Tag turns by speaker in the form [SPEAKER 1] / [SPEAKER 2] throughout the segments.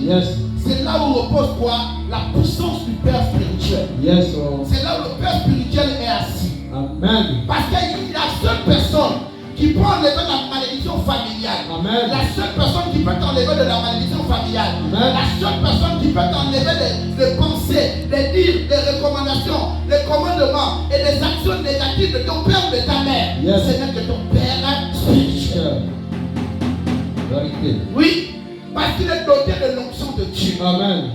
[SPEAKER 1] Yes.
[SPEAKER 2] c'est là où repose quoi? La puissance du Père spirituel.
[SPEAKER 1] Yes.
[SPEAKER 2] C'est là où le Père spirituel est assis.
[SPEAKER 1] Amen.
[SPEAKER 2] Parce qu'il y a la seule personne qui peut enlever la malédiction familiale.
[SPEAKER 1] Amen.
[SPEAKER 2] La seule personne qui peut t'enlever de la malédiction familiale.
[SPEAKER 1] Amen.
[SPEAKER 2] La seule personne qui peut t'enlever les pensées, les dires, les recommandations, les commandements et les actions négatives de ton père ou de ta mère.
[SPEAKER 1] Yes.
[SPEAKER 2] Ce n'est que ton père spirituel.
[SPEAKER 1] Vérité.
[SPEAKER 2] Oui, parce qu'il est doté de l'onction de Dieu.
[SPEAKER 1] Amen.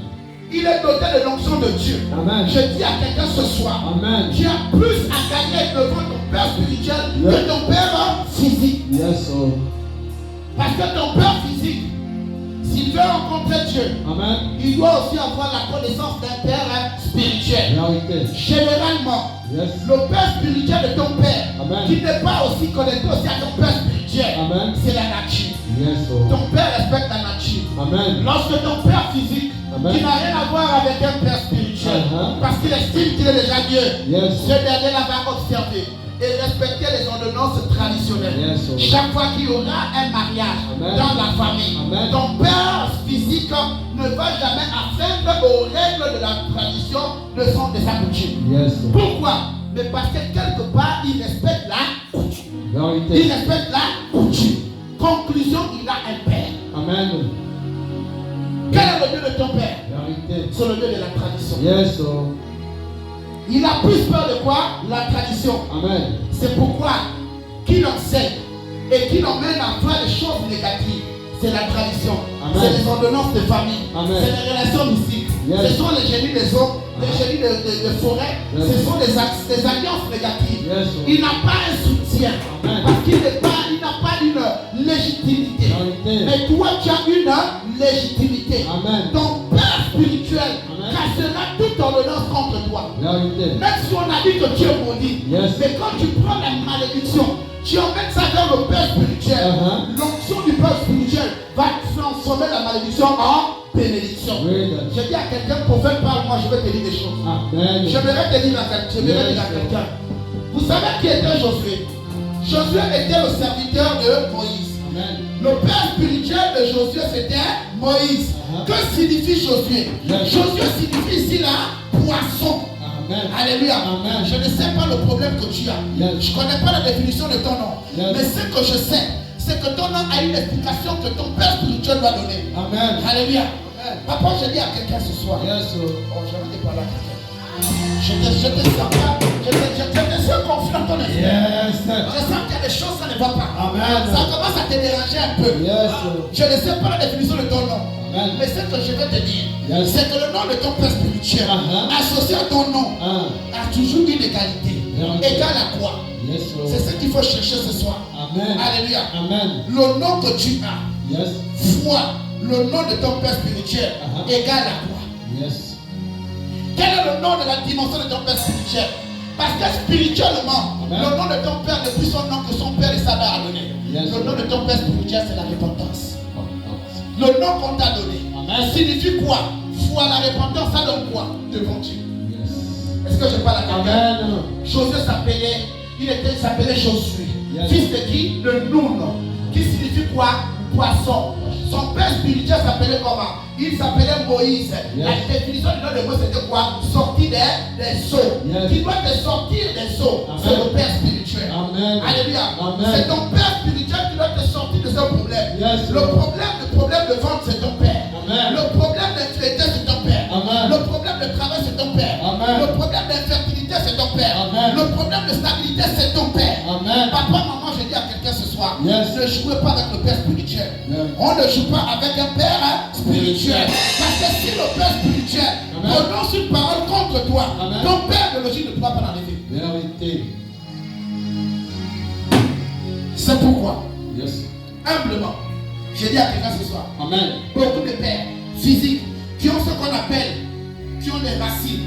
[SPEAKER 2] Il est doté de l'onction de Dieu.
[SPEAKER 1] Amen.
[SPEAKER 2] Je dis à quelqu'un ce soir,
[SPEAKER 1] Amen.
[SPEAKER 2] tu as plus à gagner devant ton père spirituel que ton père physique.
[SPEAKER 1] Yes.
[SPEAKER 2] Parce que ton père physique, s'il veut rencontrer Dieu,
[SPEAKER 1] Amen.
[SPEAKER 2] il doit aussi avoir la connaissance d'un père spirituel.
[SPEAKER 1] Vérité.
[SPEAKER 2] Généralement,
[SPEAKER 1] Yes.
[SPEAKER 2] le père spirituel de ton père,
[SPEAKER 1] Amen.
[SPEAKER 2] qui n'est pas aussi connecté aussi à ton père spirituel,
[SPEAKER 1] Amen.
[SPEAKER 2] c'est la nature.
[SPEAKER 1] Yes.
[SPEAKER 2] Ton père respecte la nature.
[SPEAKER 1] Amen.
[SPEAKER 2] Lorsque ton père physique,
[SPEAKER 1] Amen.
[SPEAKER 2] qui n'a rien à voir avec un père spirituel, parce qu'il estime qu'il est déjà Dieu,
[SPEAKER 1] Yes.
[SPEAKER 2] ce dernier-là va observer et respecter les ordonnances traditionnelles.
[SPEAKER 1] Yes.
[SPEAKER 2] Chaque fois qu'il y aura un mariage
[SPEAKER 1] Amen.
[SPEAKER 2] dans la famille,
[SPEAKER 1] Amen.
[SPEAKER 2] ton père physique ne va jamais atteindre aux règles de la tradition de sa coutume.
[SPEAKER 1] Yes.
[SPEAKER 2] Pourquoi? Mais parce que quelque part, il respecte la coutume.
[SPEAKER 1] Vérité.
[SPEAKER 2] Il respecte la coutume. Conclusion, il a un père.
[SPEAKER 1] Amen.
[SPEAKER 2] Quel est le Dieu de ton père?
[SPEAKER 1] Vérité.
[SPEAKER 2] C'est le Dieu de la tradition.
[SPEAKER 1] Yes.
[SPEAKER 2] Il a plus peur de quoi? La tradition.
[SPEAKER 1] Amen.
[SPEAKER 2] C'est pourquoi qu'il enseigne et qu'il emmène à faire les choses négatives. C'est la tradition.
[SPEAKER 1] Amen.
[SPEAKER 2] C'est les ordonnances de famille.
[SPEAKER 1] Amen.
[SPEAKER 2] C'est les relations mystiques.
[SPEAKER 1] Yes.
[SPEAKER 2] Ce sont les génies des hommes, les génies de forêt.
[SPEAKER 1] Yes.
[SPEAKER 2] Ce sont des alliances négatives.
[SPEAKER 1] Yes.
[SPEAKER 2] Il n'a pas un soutien.
[SPEAKER 1] Amen.
[SPEAKER 2] Parce qu'il n'a pas une légitimité.
[SPEAKER 1] Vérité.
[SPEAKER 2] Mais toi, tu as une légitimité.
[SPEAKER 1] Amen.
[SPEAKER 2] Ton père spirituel
[SPEAKER 1] Amen.
[SPEAKER 2] cassera toute ordonnance contre toi.
[SPEAKER 1] Vérité.
[SPEAKER 2] Même si on a dit que tu es maudit,
[SPEAKER 1] Yes.
[SPEAKER 2] mais quand tu prends la malédiction, tu emmènes ça vers le Père spirituel. L'onction du Père spirituel va transformer la malédiction en bénédiction.
[SPEAKER 1] Oui.
[SPEAKER 2] Je dis à quelqu'un, prophète, parle-moi, je vais te dire des choses.
[SPEAKER 1] Amen.
[SPEAKER 2] J'aimerais te dire à quelqu'un. Vous savez qui était Josué? Josué était le serviteur de Moïse.
[SPEAKER 1] Amen.
[SPEAKER 2] Le père spirituel de Josué, c'était Moïse. Que signifie Josué?
[SPEAKER 1] Yes.
[SPEAKER 2] Josué signifie ici là poisson.
[SPEAKER 1] Amen.
[SPEAKER 2] Alléluia.
[SPEAKER 1] Amen.
[SPEAKER 2] Je ne sais pas le problème que tu as.
[SPEAKER 1] Yes.
[SPEAKER 2] Je ne connais pas la définition de ton nom.
[SPEAKER 1] Yes.
[SPEAKER 2] Mais ce que je sais, c'est que ton nom a une explication que ton père spirituel doit donner.
[SPEAKER 1] Amen.
[SPEAKER 2] Alléluia.
[SPEAKER 1] Amen.
[SPEAKER 2] Papa, je dis à quelqu'un ce soir.
[SPEAKER 1] Yes.
[SPEAKER 2] Oh, j'aimerais te parler à quelqu'un. Je te sens pas. Je te sens confiant dans ton esprit.
[SPEAKER 1] Yes.
[SPEAKER 2] Je sens qu'il y a des choses, ça ne va pas.
[SPEAKER 1] Amen.
[SPEAKER 2] Ça commence à te déranger un peu.
[SPEAKER 1] Yes.
[SPEAKER 2] Je ne sais pas la définition de ton nom.
[SPEAKER 1] Amen.
[SPEAKER 2] Mais ce que je vais te dire,
[SPEAKER 1] Yes.
[SPEAKER 2] c'est que le nom de ton père spirituel, associé à ton nom, a toujours une égalité.
[SPEAKER 1] Vérité.
[SPEAKER 2] Égale à quoi?
[SPEAKER 1] Yes.
[SPEAKER 2] C'est ce qu'il faut chercher ce soir.
[SPEAKER 1] Amen.
[SPEAKER 2] Alléluia.
[SPEAKER 1] Amen.
[SPEAKER 2] Le nom que tu as,
[SPEAKER 1] Yes.
[SPEAKER 2] foi, le nom de ton père spirituel, égale à quoi?
[SPEAKER 1] Yes.
[SPEAKER 2] Quel est le nom de la dimension de ton père spirituel? Parce que spirituellement,
[SPEAKER 1] Amen.
[SPEAKER 2] le nom de ton père n'est plus son nom que son père et sa mère a donné.
[SPEAKER 1] Yes.
[SPEAKER 2] Le nom de ton père spirituel, c'est la repentance. Le nom qu'on t'a donné signifie quoi? Foi, la repentance, ça donne quoi devant Dieu?
[SPEAKER 1] Yes.
[SPEAKER 2] Est-ce que je parle à quelqu'un?
[SPEAKER 1] Amen.
[SPEAKER 2] Josué s'appelait Josué.
[SPEAKER 1] Yes.
[SPEAKER 2] Fils de qui? De Nun. Qui signifie quoi? Poisson. Son père spirituel s'appelait comment? Il s'appelait Moïse.
[SPEAKER 1] Yes.
[SPEAKER 2] La définition du nom de Moïse c'était quoi? Sortir des eaux.
[SPEAKER 1] Yes.
[SPEAKER 2] Qui doit te sortir des eaux.
[SPEAKER 1] Amen.
[SPEAKER 2] C'est le père spirituel.
[SPEAKER 1] Amen.
[SPEAKER 2] Alléluia.
[SPEAKER 1] Amen.
[SPEAKER 2] C'est ton père spirituel qui doit te sortir de ce problème.
[SPEAKER 1] Yes.
[SPEAKER 2] Le problème de vente, c'est ton père.
[SPEAKER 1] Amen.
[SPEAKER 2] Le problème d'infidélité, c'est ton père.
[SPEAKER 1] Amen.
[SPEAKER 2] Le problème de travail, c'est ton père.
[SPEAKER 1] Amen.
[SPEAKER 2] Le problème d'infertilité, c'est ton père.
[SPEAKER 1] Amen.
[SPEAKER 2] Le problème de stabilité, c'est ton père.
[SPEAKER 1] Amen.
[SPEAKER 2] Papa, maman, je dis à quelqu'un ce soir,
[SPEAKER 1] Yes.
[SPEAKER 2] ne jouez pas avec le père spirituel.
[SPEAKER 1] Yes.
[SPEAKER 2] On ne joue pas avec un père spirituel. Parce que si le père spirituel
[SPEAKER 1] Amen.
[SPEAKER 2] prononce une parole contre toi,
[SPEAKER 1] Amen.
[SPEAKER 2] ton père biologique ne pourra pas l'enlever.
[SPEAKER 1] Vérité.
[SPEAKER 2] C'est pourquoi,
[SPEAKER 1] Yes.
[SPEAKER 2] humblement, je dis à quelqu'un ce soir,
[SPEAKER 1] Amen.
[SPEAKER 2] beaucoup de pères physiques qui ont ce qu'on appelle, qui ont des racines,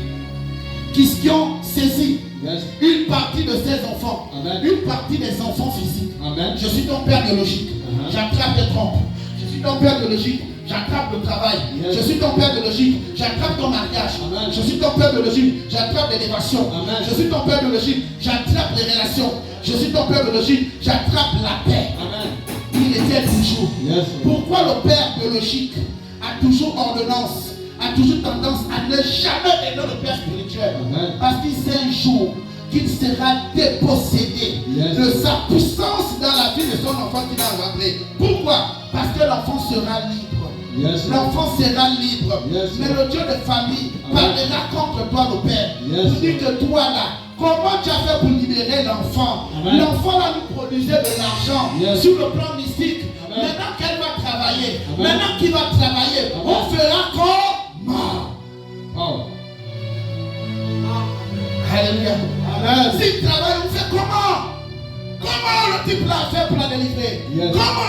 [SPEAKER 2] qui ont saisi
[SPEAKER 1] Yes.
[SPEAKER 2] une partie de ses enfants,
[SPEAKER 1] Amen.
[SPEAKER 2] une partie des enfants physiques.
[SPEAKER 1] Amen.
[SPEAKER 2] Je suis ton père biologique, j'attrape tes trompes. Je suis ton père biologique, j'attrape le travail.
[SPEAKER 1] Yes.
[SPEAKER 2] Je suis ton père biologique, j'attrape ton mariage.
[SPEAKER 1] Amen.
[SPEAKER 2] Je suis ton père biologique, j'attrape l'élévation.
[SPEAKER 1] Amen.
[SPEAKER 2] Je suis ton père biologique, j'attrape les relations. Je suis ton père biologique, j'attrape la paix.
[SPEAKER 1] Amen.
[SPEAKER 2] Il était toujours.
[SPEAKER 1] Yes.
[SPEAKER 2] Pourquoi le père biologique a a toujours ordonnance, a toujours tendance à ne jamais aimer le père spirituel.
[SPEAKER 1] Amen.
[SPEAKER 2] Parce qu'il sait un jour qu'il sera dépossédé
[SPEAKER 1] Yes.
[SPEAKER 2] de sa puissance dans la vie de son enfant qu'il a engendré. Pourquoi? Parce que l'enfant sera libre.
[SPEAKER 1] Yes.
[SPEAKER 2] L'enfant sera libre.
[SPEAKER 1] Yes.
[SPEAKER 2] Mais le Dieu de famille
[SPEAKER 1] Amen.
[SPEAKER 2] parlera contre toi, le Père.
[SPEAKER 1] Yes.
[SPEAKER 2] Pour dire que toi là, comment tu as fait pour libérer l'enfant?
[SPEAKER 1] Amen.
[SPEAKER 2] L'enfant là nous produisait de l'argent
[SPEAKER 1] Yes.
[SPEAKER 2] sur le plan mystique.
[SPEAKER 1] Amen.
[SPEAKER 2] Maintenant qu'elle va travailler,
[SPEAKER 1] Amen.
[SPEAKER 2] maintenant qu'il va travailler,
[SPEAKER 1] Amen.
[SPEAKER 2] on fera comment?
[SPEAKER 1] Oh.
[SPEAKER 2] Alléluia.
[SPEAKER 1] Amen.
[SPEAKER 2] S'il travaille, on fait comment? Comment le type là fait pour la délivrer?
[SPEAKER 1] Yes.
[SPEAKER 2] Comment